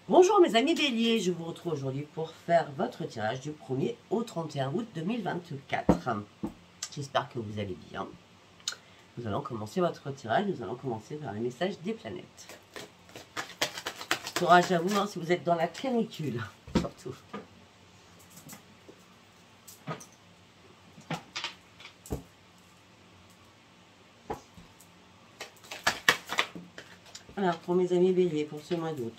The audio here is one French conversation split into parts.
Bonjour mes amis béliers, je vous retrouve aujourd'hui pour faire votre tirage du 1er au 31 août 2024. J'espère que vous allez bien. Nous allons commencer votre tirage, nous allons commencer par les messages des planètes. Courage à vous si vous êtes dans la canicule, surtout. Alors pour mes amis béliers, pour ce mois d'août.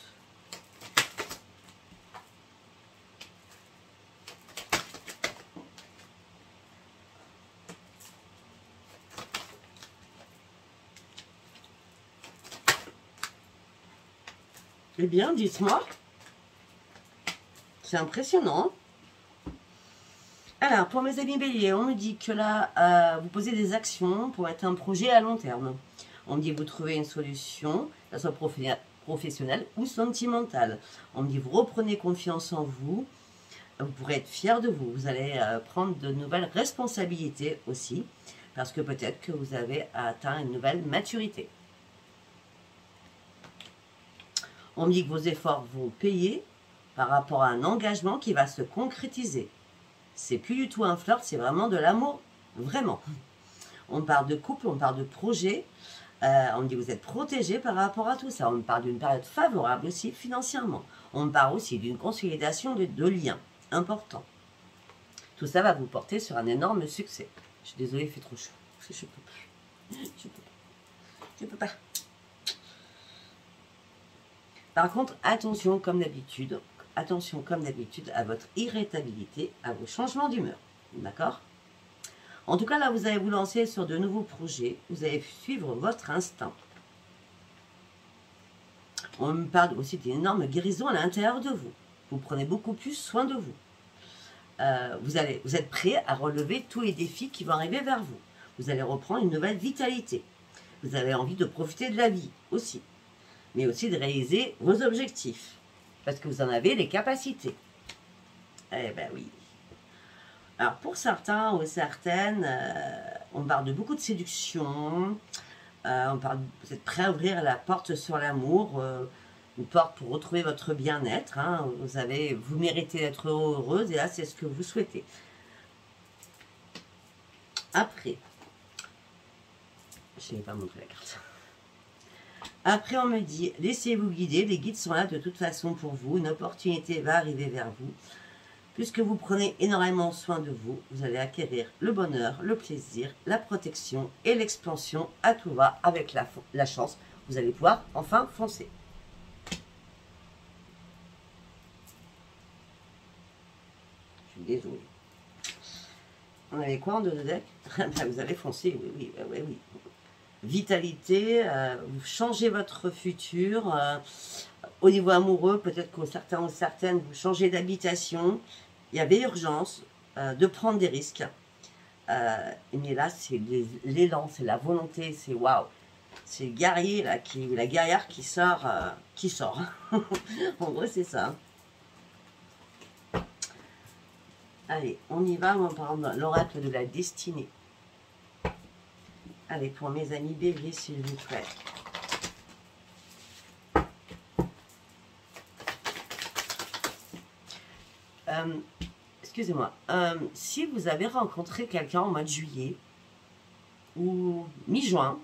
Eh bien, dites-moi. C'est impressionnant. Alors, pour mes amis béliers, on me dit que là, vous posez des actions pour être un projet à long terme. On me dit que vous trouvez une solution, que ce soit professionnelle ou sentimentale. On me dit que vous reprenez confiance en vous. Vous pourrez être fier de vous. Vous allez prendre de nouvelles responsabilités aussi, parce que peut-être que vous avez atteint une nouvelle maturité. On me dit que vos efforts vont payer par rapport à un engagement qui va se concrétiser. C'est plus du tout un flirt, c'est vraiment de l'amour, vraiment. On parle de couple, on parle de projet. On me dit que vous êtes protégé par rapport à tout ça. On me parle d'une période favorable aussi financièrement. On me parle aussi d'une consolidation de liens importants. Tout ça va vous porter sur un énorme succès. Je suis désolée, il fait trop chaud. Je peux pas. Je peux pas. Par contre, attention comme d'habitude à votre irritabilité, à vos changements d'humeur. D'accord? En tout cas, là, vous allez vous lancer sur de nouveaux projets. Vous allez suivre votre instinct. On me parle aussi d'une énorme guérison à l'intérieur de vous. Vous prenez beaucoup plus soin de vous. Vous êtes prêt à relever tous les défis qui vont arriver vers vous. Vous allez reprendre une nouvelle vitalité. Vous avez envie de profiter de la vie aussi. Mais aussi de réaliser vos objectifs. Parce que vous en avez les capacités. Eh ben oui. Alors pour certains ou certaines, on parle de beaucoup de séduction. Vous êtes prêt à ouvrir la porte sur l'amour. Une porte pour retrouver votre bien-être. Hein. Vous méritez d'être heureuse et là c'est ce que vous souhaitez. Après, je n'ai pas montré la carte. Après, on me dit, laissez-vous guider, les guides sont là de toute façon pour vous, une opportunité va arriver vers vous. Puisque vous prenez énormément soin de vous, vous allez acquérir le bonheur, le plaisir, la protection et l'expansion à tout va avec la chance. Vous allez pouvoir enfin foncer. Je suis désolée. On avait quoi en deux de deck? Vous allez foncer, oui. Vitalité, vous changez votre futur. Au niveau amoureux, peut-être que certains ou certaines, vous changez d'habitation. Il y avait urgence de prendre des risques. Mais là, c'est l'élan, c'est la volonté, c'est waouh. C'est le guerrier, là, la guerrière qui sort. En gros, c'est ça. Allez, on y va, on va prendre l'oracle de la destinée. Allez, pour mes amis béliers, s'il vous plaît. Excusez-moi. Si vous avez rencontré quelqu'un au mois de juillet ou mi-juin,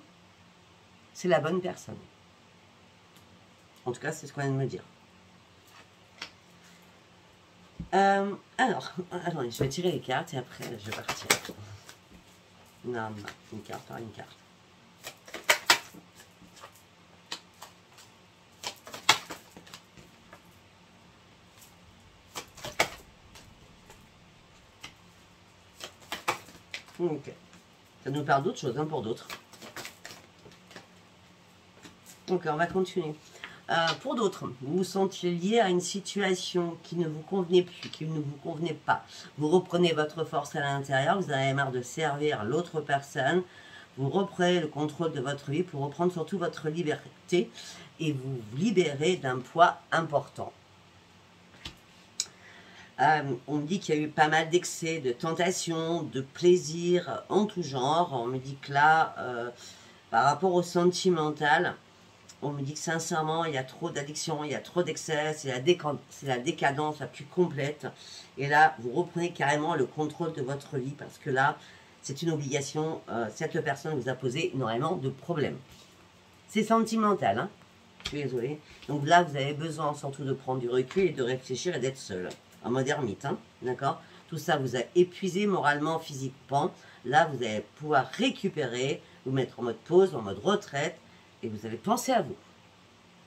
c'est la bonne personne. En tout cas, c'est ce qu'on vient de me dire. Alors, attendez, je vais tirer les cartes et après, je vais partir. Non, une carte par une carte. Ok. Ça nous parle d'autres choses, hein, pour d'autres. Ok, on va continuer. Pour d'autres, vous vous sentiez lié à une situation qui ne vous convenait plus, qui ne vous convenait pas. Vous reprenez votre force à l'intérieur, vous en avez marre de servir l'autre personne. Vous reprenez le contrôle de votre vie pour reprendre surtout votre liberté et vous libérer d'un poids important. On me dit qu'il y a eu pas mal d'excès, de tentations, de plaisir en tout genre. On me dit que là, par rapport au sentimental, On me dit que sincèrement, il y a trop d'addiction, il y a trop d'excès, c'est la décadence la plus complète. Et là, vous reprenez carrément le contrôle de votre vie parce que là, c'est une obligation. Cette personne vous a posé énormément de problèmes. C'est sentimental, hein. Je suis désolée. Donc là, vous avez besoin surtout de prendre du recul et de réfléchir et d'être seul. En mode ermite, hein. D'accord? Tout ça vous a épuisé moralement, physiquement. Là, vous allez pouvoir récupérer, vous mettre en mode pause, en mode retraite. Et vous allez penser à vous.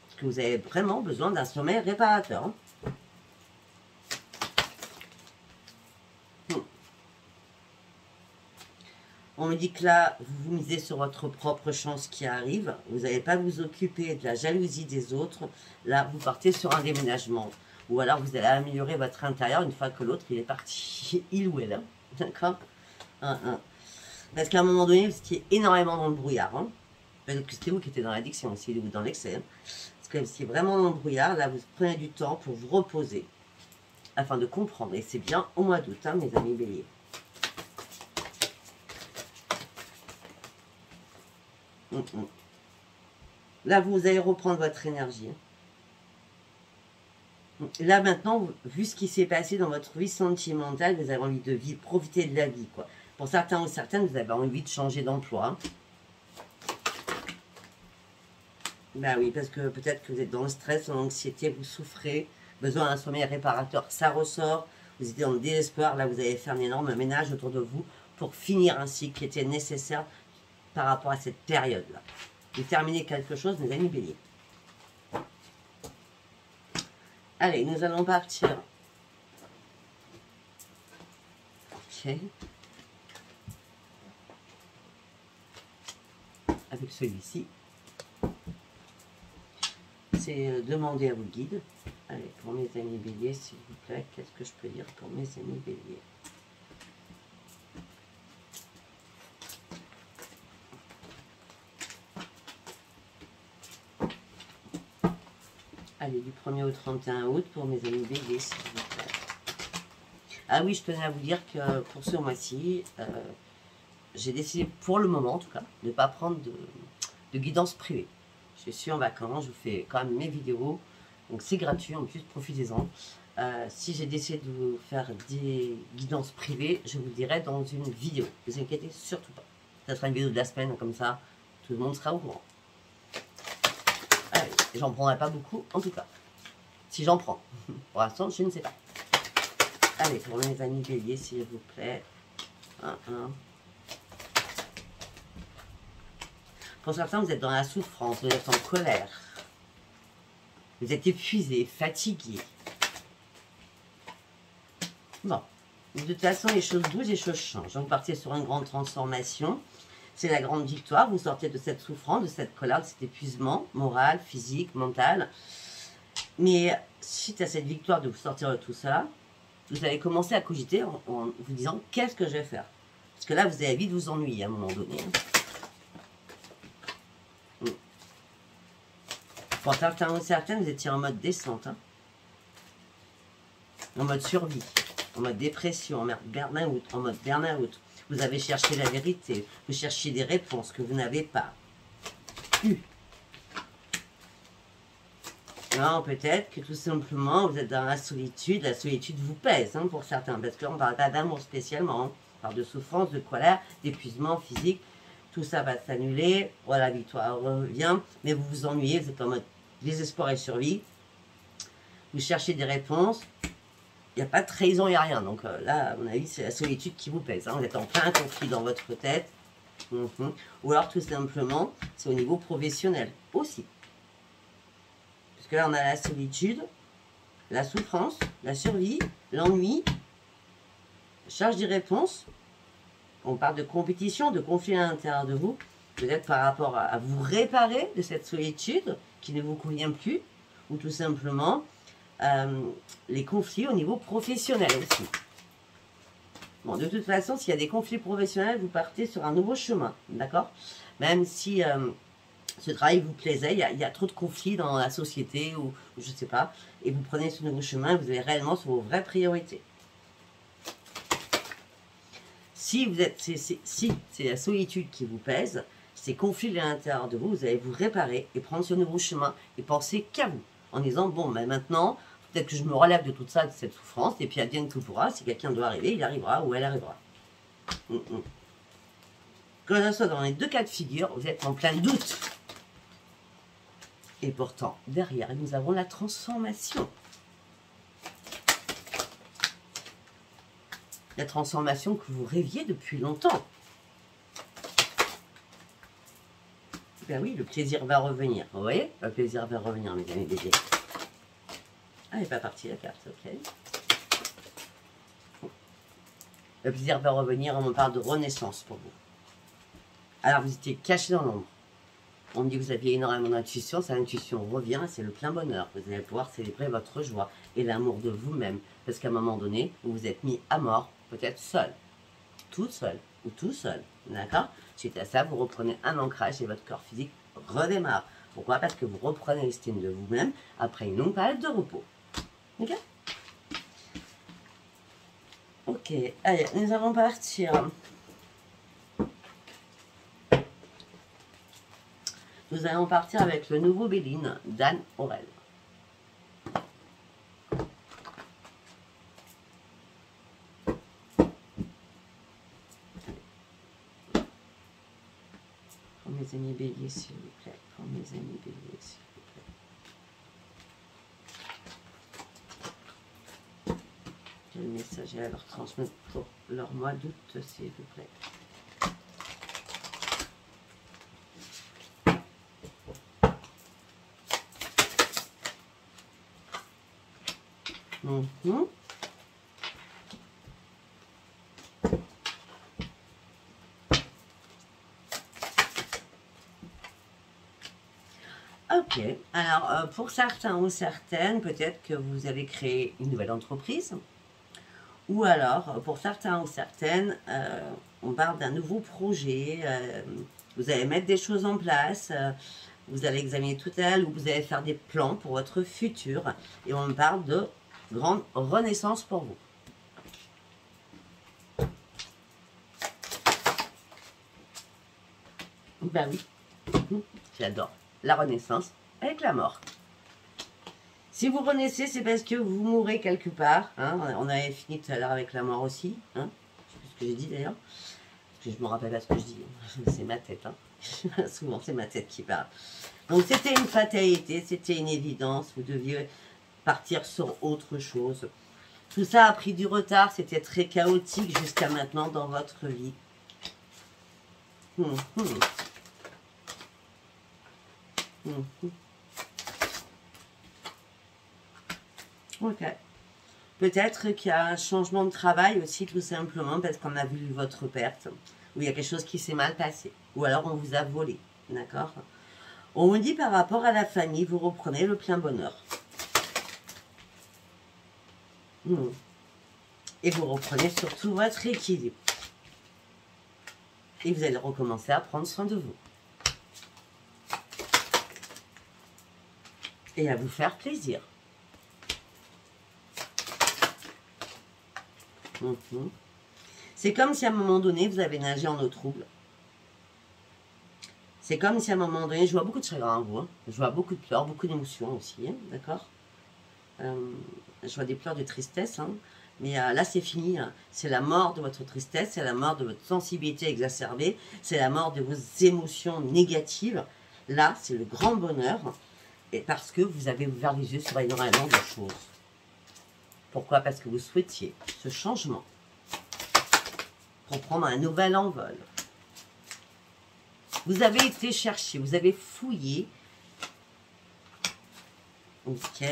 Parce que vous avez vraiment besoin d'un sommeil réparateur. Hein. On me dit que là, vous misez sur votre propre chance qui arrive. Vous n'allez pas vous occuper de la jalousie des autres. Là, vous partez sur un déménagement. Ou alors, vous allez améliorer votre intérieur une fois que l'autre, il est parti. Il ou elle. Hein. D'accord. Parce qu'à un moment donné, vous étiez énormément dans le brouillard. Hein. Peut-être que c'était vous qui étiez dans l'addiction aussi, ou dans l'excès. Hein. Parce que vous étiez vraiment dans le brouillard. Là, vous prenez du temps pour vous reposer. Afin de comprendre. Et c'est bien au mois d'août, hein, mes amis béliers. Là, vous allez reprendre votre énergie. Là, maintenant, vu ce qui s'est passé dans votre vie sentimentale, vous avez envie de vivre, profiter de la vie, quoi. Pour certains ou certaines, vous avez envie de changer d'emploi. Ben oui, parce que peut-être que vous êtes dans le stress, dans l'anxiété, vous souffrez, besoin d'un sommeil réparateur, ça ressort, vous êtes dans le désespoir, là, vous allez faire un énorme ménage autour de vous pour finir un cycle qui était nécessaire par rapport à cette période-là. Vous terminez quelque chose, mes amis béliers. Allez, nous allons partir. Ok. Avec celui-ci. C'est demander à vos guides. Allez, pour mes amis béliers, s'il vous plaît, qu'est-ce que je peux dire pour mes amis béliers? Allez, du 1er au 31 août pour mes amis béliers, s'il vous plaît. Ah oui, je tenais à vous dire que pour ce mois-ci, j'ai décidé, pour le moment en tout cas, de ne pas prendre de guidance privée. Je suis en vacances, je vous fais quand même mes vidéos, donc c'est gratuit, en plus profitez-en. Si j'ai décidé de vous faire des guidances privées, je vous le dirai dans une vidéo. Ne vous inquiétez surtout pas. Ça sera une vidéo de la semaine, comme ça, tout le monde sera au courant. J'en prendrai pas beaucoup, en tout cas. Si j'en prends. Pour l'instant, je ne sais pas. Allez, pour mes amis béliers, s'il vous plaît. Pour certains, vous êtes dans la souffrance, vous êtes en colère. Vous êtes épuisé, fatigué. Bon. De toute façon, les choses bougent, les choses changent. Vous partez sur une grande transformation. C'est la grande victoire. Vous sortez de cette souffrance, de cette colère, de cet épuisement moral, physique, mental. Mais suite à cette victoire de vous sortir de tout ça, vous allez commencer à cogiter en vous disant « Qu'est-ce que je vais faire ?» Parce que là, vous allez vite vous ennuyer à un moment donné. Pour certains ou certaines, vous étiez en mode descente. Hein. En mode survie, en mode dépression, en mode burn-out. Vous avez cherché la vérité, vous cherchez des réponses que vous n'avez pas eues. Non, peut-être que tout simplement, vous êtes dans la solitude vous pèse, hein, pour certains, parce qu'on ne parle pas d'amour spécialement, hein. On parle de souffrance, de colère, d'épuisement physique, tout ça va s'annuler, voilà, la victoire revient, mais vous vous ennuyez, vous êtes en mode désespoir et survie, vous cherchez des réponses, il n'y a pas de trahison, il n'y a rien. Donc là, à mon avis, c'est la solitude qui vous pèse. Hein. Vous êtes en plein conflit dans votre tête. Ou alors, tout simplement, c'est au niveau professionnel aussi. Parce que là, on a la solitude, la souffrance, la survie, l'ennui, charge des réponses. On parle de compétition, de conflit à l'intérieur de vous. Peut-être par rapport à vous réparer de cette solitude qui ne vous convient plus. Ou tout simplement... les conflits au niveau professionnel aussi. Bon, de toute façon, s'il y a des conflits professionnels, vous partez sur un nouveau chemin, d'accord? Même si ce travail vous plaisait, il y a trop de conflits dans la société, ou je ne sais pas, et vous prenez ce nouveau chemin, vous allez réellement sur vos vraies priorités. Si vous êtes, si c'est la solitude qui vous pèse, ces conflits à l'intérieur de vous, vous allez vous réparer et prendre ce nouveau chemin et penser qu'à vous. En disant, bon, ben maintenant, peut-être que je me relève de toute ça, de cette souffrance, et puis advienne que pourra, si quelqu'un doit arriver, il arrivera ou elle arrivera. Que ce soit dans les deux cas de figure, vous êtes en plein doute. Et pourtant, derrière, nous avons la transformation. La transformation que vous rêviez depuis longtemps. Ben oui, le plaisir va revenir. Vous voyez? Le plaisir va revenir, mes amis bébés. Ah, elle n'est pas partie la carte, ok. Le plaisir va revenir, on me parle de renaissance pour vous. Alors, vous étiez caché dans l'ombre. On me dit que vous aviez énormément d'intuition, cette intuition revient, c'est le plein bonheur. Vous allez pouvoir célébrer votre joie et l'amour de vous-même. Parce qu'à un moment donné, vous vous êtes mis à mort, peut-être seul, toute seule ou tout seul. D'accord? Suite à ça, vous reprenez un ancrage et votre corps physique redémarre. Pourquoi? Parce que vous reprenez l'estime de vous-même après une longue période de repos. Ok? Ok, allez, nous allons partir. Nous allons partir avec le nouveau Béline d'Anne Aurel. Pour mes amis béliers, s'il vous plaît. Pour mes amis béliers, s'il vous plaît. Quel message à leur transmettre pour leur mois d'août, s'il vous plaît. Ok, alors pour certains ou certaines, peut-être que vous allez créer une nouvelle entreprise. Ou alors, pour certains ou certaines, on parle d'un nouveau projet. Vous allez mettre des choses en place. Vous allez examiner tout à l'heure ou vous allez faire des plans pour votre futur. Et on parle de grande renaissance pour vous. Ben oui, j'adore la renaissance avec la mort. Si vous renaissez, c'est parce que vous mourrez quelque part. Hein. On avait fini tout à l'heure avec la mort aussi. Hein. Je sais plus ce que j'ai dit d'ailleurs. Parce que je me rappelle pas ce que je dis. C'est ma tête. Hein. Souvent, c'est ma tête qui parle. Donc, c'était une fatalité, c'était une évidence. Vous deviez partir sur autre chose. Tout ça a pris du retard. C'était très chaotique jusqu'à maintenant dans votre vie. Ok. Peut-être qu'il y a un changement de travail aussi, tout simplement, parce qu'on a vu votre perte, ou il y a quelque chose qui s'est mal passé, ou alors on vous a volé, d'accord? On vous dit par rapport à la famille, vous reprenez le plein bonheur. Et vous reprenez surtout votre équilibre. Et vous allez recommencer à prendre soin de vous. Et à vous faire plaisir. C'est comme si à un moment donné, vous avez nagé en eau trouble. C'est comme si à un moment donné, je vois beaucoup de chagrin en vous. Hein. Je vois beaucoup de pleurs, beaucoup d'émotions aussi, hein, d'accord? Je vois des pleurs de tristesse, hein. Mais là, c'est fini. Hein. C'est la mort de votre tristesse, c'est la mort de votre sensibilité exacerbée, c'est la mort de vos émotions négatives. Là, c'est le grand bonheur, et parce que vous avez ouvert les yeux sur énormément de choses. Pourquoi? Parce que vous souhaitiez ce changement pour prendre un nouvel envol. Vous avez été chercher, vous avez fouillé. Ok.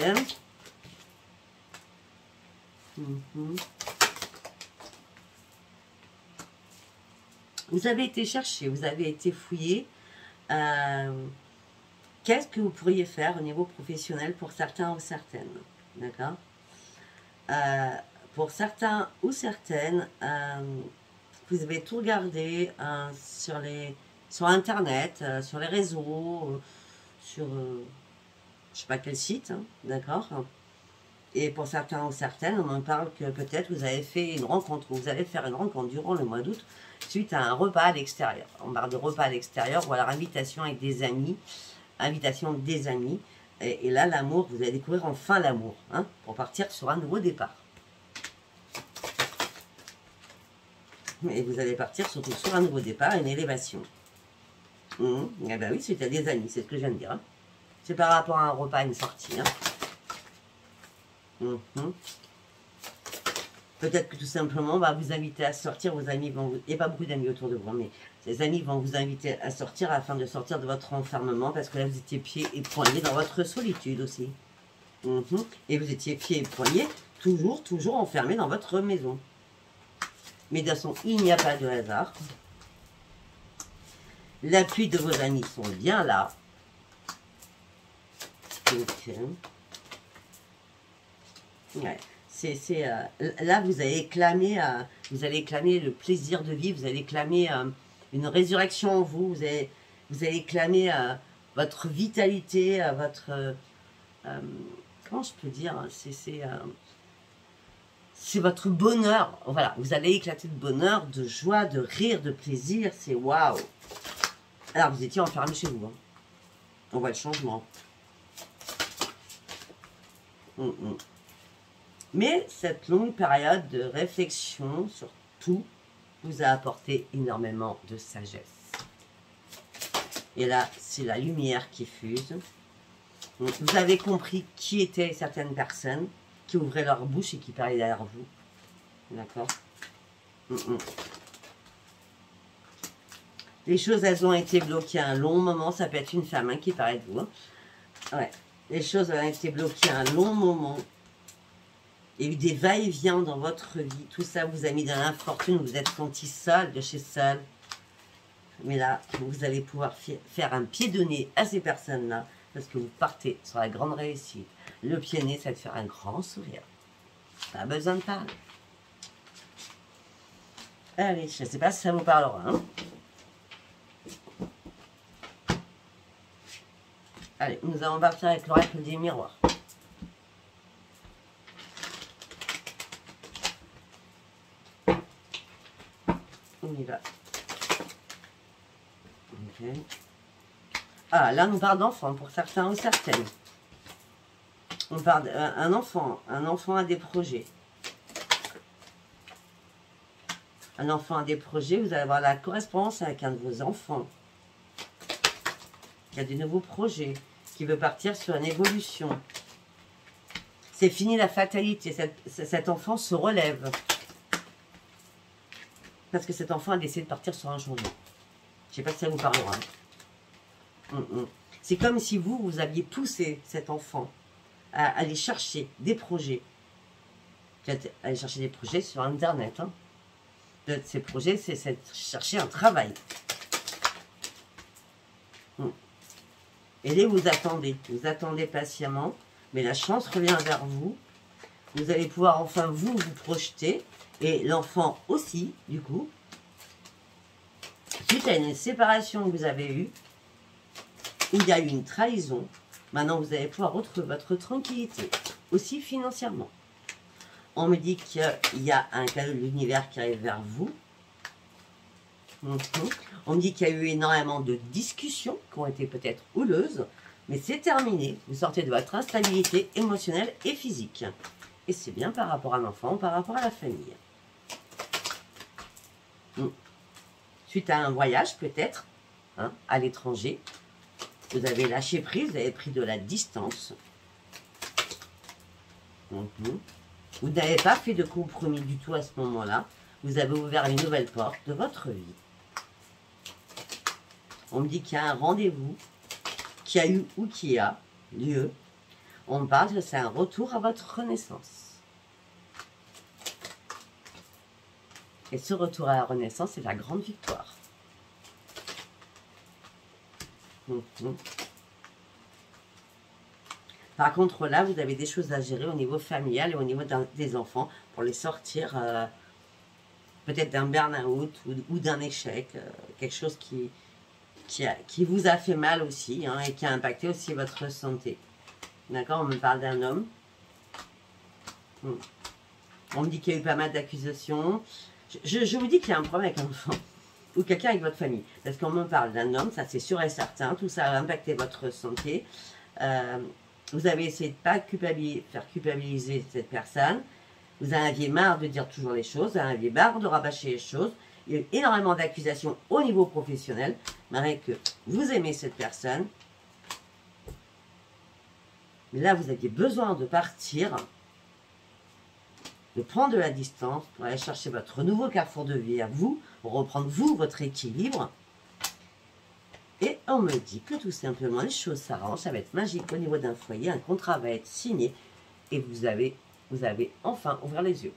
Vous avez été chercher, vous avez été fouillé. Qu'est-ce que vous pourriez faire au niveau professionnel pour certains ou certaines? D'accord? Pour certains ou certaines, vous avez tout regardé sur Internet, sur les réseaux, sur je sais pas quel site, hein, d'accord? Et pour certains ou certaines, on en parle que peut-être vous avez fait une rencontre, ou vous allez faire une rencontre durant le mois d'août, suite à un repas à l'extérieur. On parle de repas à l'extérieur, ou alors invitation avec des amis, invitation des amis. Et là, l'amour, vous allez découvrir enfin l'amour, hein, pour partir sur un nouveau départ. Et vous allez partir surtout sur un nouveau départ, une élévation. Eh ben oui, c'est à des amis, c'est ce que je viens de dire. Hein. C'est par rapport à un repas, une sortie. Hein. Peut-être que tout simplement, on va vous inviter à sortir, vos amis vont vous... Il n'y a pas beaucoup d'amis autour de vous, mais ces amis vont vous inviter à sortir afin de sortir de votre enfermement, parce que là, vous étiez pieds et poignets dans votre solitude aussi. Et vous étiez pieds et poignets, toujours enfermés dans votre maison. Mais de toute façon, il n'y a pas de hasard. L'appui de vos amis sont bien là. Donc, ouais. Là, vous allez clamer le plaisir de vivre, vous allez clamer une résurrection en vous, vous allez clamer votre vitalité, votre... comment je peux dire, c'est votre bonheur. Voilà, vous allez éclater de bonheur, de joie, de rire, de plaisir, c'est waouh. Alors, vous étiez enfermé chez vous. Hein. On voit le changement. Mais cette longue période de réflexion sur tout vous a apporté énormément de sagesse. Et là, c'est la lumière qui fuse. Donc, vous avez compris qui étaient certaines personnes qui ouvraient leur bouche et qui parlaient derrière vous. D'accord. Les choses, elles ont été bloquées un long moment. Ça peut être une femme hein, qui parlait de vous. Hein. Ouais. Les choses ont été bloquées un long moment. Il y a eu des va-et-vient dans votre vie. Tout ça vous a mis dans l'infortune. Vous êtes senti seul, de chez seul. Mais là, vous allez pouvoir faire un pied de nez à ces personnes-là. Parce que vous partez sur la grande réussite. Le pied de nez, ça va te faire un grand sourire. Pas besoin de parler. Allez, je ne sais pas si ça vous parlera. Hein. Allez, nous allons partir avec l'oracle des miroirs. On y va. Ok. Ah, là, on parle d'enfant pour certains ou certaines. On parle d'un enfant. Un enfant a des projets. Un enfant a des projets. Vous allez avoir la correspondance avec un de vos enfants. Il y a des nouveaux projets. Qui veut partir sur une évolution. C'est fini la fatalité. Cet enfant se relève. Parce que cet enfant a décidé de partir sur un changement. Je ne sais pas si ça vous parlera. C'est comme si vous aviez poussé cet enfant à aller chercher des projets. Aller chercher des projets sur Internet. Hein. Ces projets, c'est chercher un travail. Et là, vous attendez patiemment, mais la chance revient vers vous. Vous allez pouvoir enfin vous projeter, et l'enfant aussi, du coup. Suite à une séparation que vous avez eue, où il y a eu une trahison, maintenant vous allez pouvoir retrouver votre tranquillité, aussi financièrement. On me dit qu'il y a un cadeau de l'univers qui arrive vers vous. On me dit qu'il y a eu énormément de discussions qui ont été peut-être houleuses, mais c'est terminé. Vous sortez de votre instabilité émotionnelle et physique. Et c'est bien par rapport à l'enfant ou par rapport à la famille. Suite à un voyage peut-être, hein, à l'étranger, vous avez lâché prise, vous avez pris de la distance. Vous n'avez pas fait de compromis du tout à ce moment-là. Vous avez ouvert une nouvelle porte de votre vie. On me dit qu'il y a un rendez-vous qui a eu ou qui a lieu. On me parle que c'est un retour à votre renaissance. Et ce retour à la renaissance, c'est la grande victoire. Par contre, là, vous avez des choses à gérer au niveau familial et au niveau des enfants pour les sortir peut-être d'un burn-out ou d'un échec, quelque chose qui vous a fait mal aussi hein, et qui a impacté aussi votre santé. D'accord, on me parle d'un homme. On me dit qu'il y a eu pas mal d'accusations. Je vous dis qu'il y a un problème avec un enfant ou quelqu'un avec votre famille. Parce qu'on me parle d'un homme, ça c'est sûr et certain. Tout ça a impacté votre santé. Vous avez essayé de ne pas faire culpabiliser cette personne. Vous en aviez marre de dire toujours les choses. Vous en aviez marre de rabâcher les choses. Il y a eu énormément d'accusations au niveau professionnel. Malgré que vous aimez cette personne. Mais là, vous aviez besoin de partir, de prendre de la distance pour aller chercher votre nouveau carrefour de vie à vous, pour reprendre vous, votre équilibre. Et on me dit que tout simplement, les choses s'arrangent, ça va être magique au niveau d'un foyer, un contrat va être signé et vous avez enfin ouvert les yeux.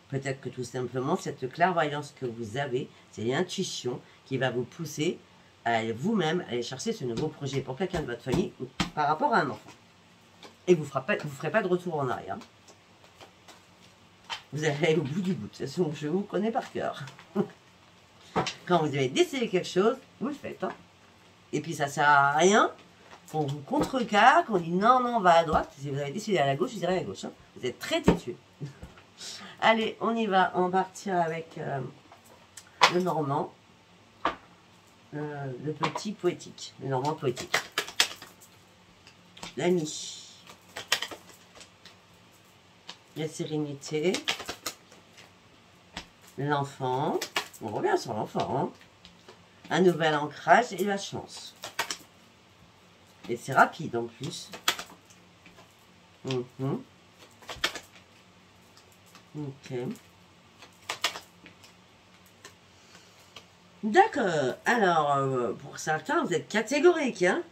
Peut-être que tout simplement, cette clairvoyance que vous avez, c'est l'intuition qui va vous pousser à vous-même aller chercher ce nouveau projet pour quelqu'un de votre famille ou par rapport à un enfant. Et vous ne ferez pas de retour en arrière. Vous allez aller au bout du bout. De toute façon, je vous connais par cœur. Quand vous avez décidé quelque chose, vous le faites. Hein. Et puis ça ne sert à rien qu'on vous contrecarre, qu'on dit non, non, on va à droite. Si vous avez décidé à la gauche, vous irez à la gauche. Hein. Vous êtes très têtu. Allez, on y va. On va partir avec le normand. Le petit poétique. Le normand poétique. L'ami. La sérénité. L'enfant. On revient sur l'enfant. Hein. Un nouvel ancrage et la chance. Et c'est rapide en plus. Ok. D'accord. Alors, pour certains, vous êtes catégorique, hein?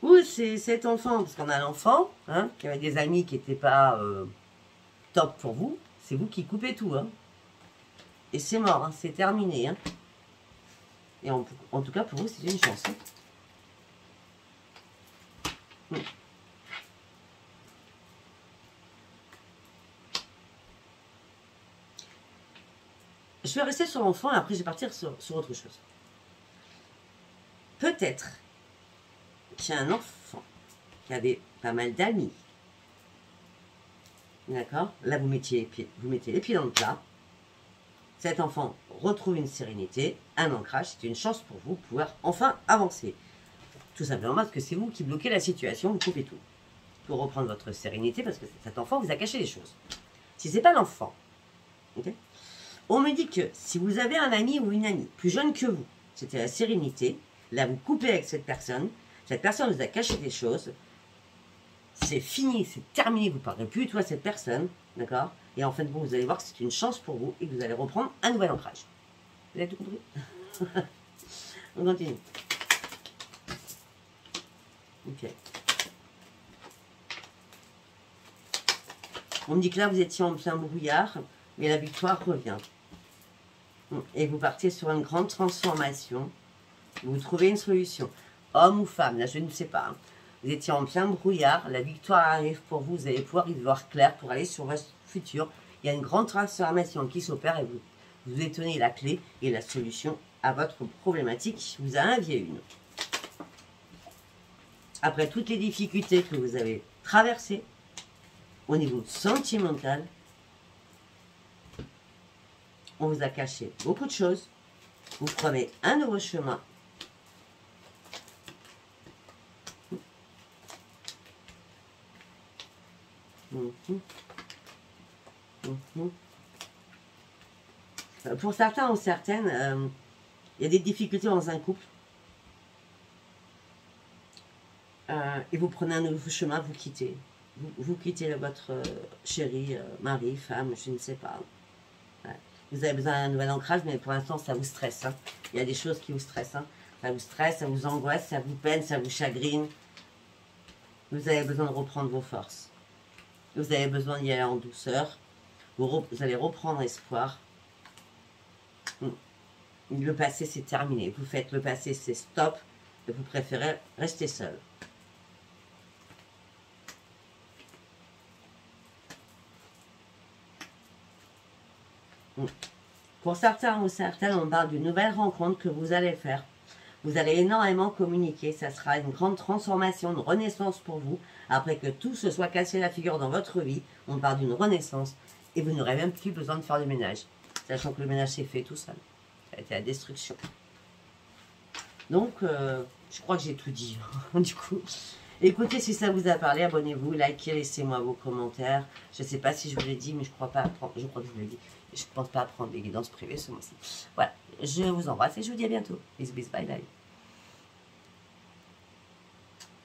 Ou c'est cet enfant, parce qu'on a l'enfant, hein, qui avait des amis qui n'étaient pas top pour vous. C'est vous qui coupez tout, hein. Et c'est mort, hein, c'est terminé, hein. Et en tout cas, pour vous, c'est une chance. Hein. Je vais rester sur l'enfant et après je vais partir sur autre chose. Peut-être qu'il y a un enfant qui avait pas mal d'amis. D'accord? Là, vous mettez les pieds dans le plat. Cet enfant retrouve une sérénité, un ancrage. C'est une chance pour vous de pouvoir enfin avancer. Tout simplement parce que c'est vous qui bloquez la situation, vous coupez tout. Pour reprendre votre sérénité, parce que cet enfant vous a caché des choses. Si ce n'est pas l'enfant, okay, on me dit que si vous avez un ami ou une amie plus jeune que vous, c'était la sérénité, là vous coupez avec cette personne vous a caché des choses, c'est fini, c'est terminé, vous ne parlerez plus du tout à cette personne, d'accord? Et en fin de compte, vous allez voir que c'est une chance pour vous et que vous allez reprendre un nouvel ancrage. Vous avez tout compris? On continue. Ok. On me dit que là, vous étiez en plein brouillard, mais la victoire revient. Et vous partez sur une grande transformation. Vous trouvez une solution. Homme ou femme, là, je ne sais pas. Hein. Vous étiez en plein brouillard, la victoire arrive pour vous, vous allez pouvoir y voir clair pour aller sur votre futur. Il y a une grande transformation qui s'opère et vous détenez la clé et la solution à votre problématique. Vous en aviez une. Après toutes les difficultés que vous avez traversées, au niveau sentimental, on vous a caché beaucoup de choses. Vous prenez un nouveau chemin. Pour certains ou certaines, il y a des difficultés dans un couple. Et vous prenez un nouveau chemin, vous quittez. Vous quittez votre chéri, mari, femme, je ne sais pas. Ouais. Vous avez besoin d'un nouvel ancrage, mais pour l'instant, ça vous stresse. Hein. Il y a des choses qui vous stressent. Hein. Ça vous stresse, ça vous angoisse, ça vous peine, ça vous chagrine. Vous avez besoin de reprendre vos forces. Vous avez besoin d'y aller en douceur. Vous allez reprendre espoir. Le passé, c'est terminé. Vous faites le passé, c'est stop. Et vous préférez rester seul. Pour certains ou certaines, on parle d'une nouvelle rencontre que vous allez faire. Vous allez énormément communiquer. Ça sera une grande transformation, une renaissance pour vous. Après que tout se soit cassé la figure dans votre vie, on parle d'une renaissance. Et vous n'aurez même plus besoin de faire le ménage. Sachant que le ménage s'est fait tout seul. Ça a été la destruction. Donc, je crois que j'ai tout dit. Du coup, écoutez, si ça vous a parlé, abonnez-vous, likez, laissez-moi vos commentaires. Je ne sais pas si je vous l'ai dit, mais je crois pas apprendre. Je crois que je vous l'ai dit. Je ne pense pas apprendre des guidances privées ce mois-ci. Voilà, je vous embrasse et je vous dis à bientôt. Bisous, bisous, bye bye.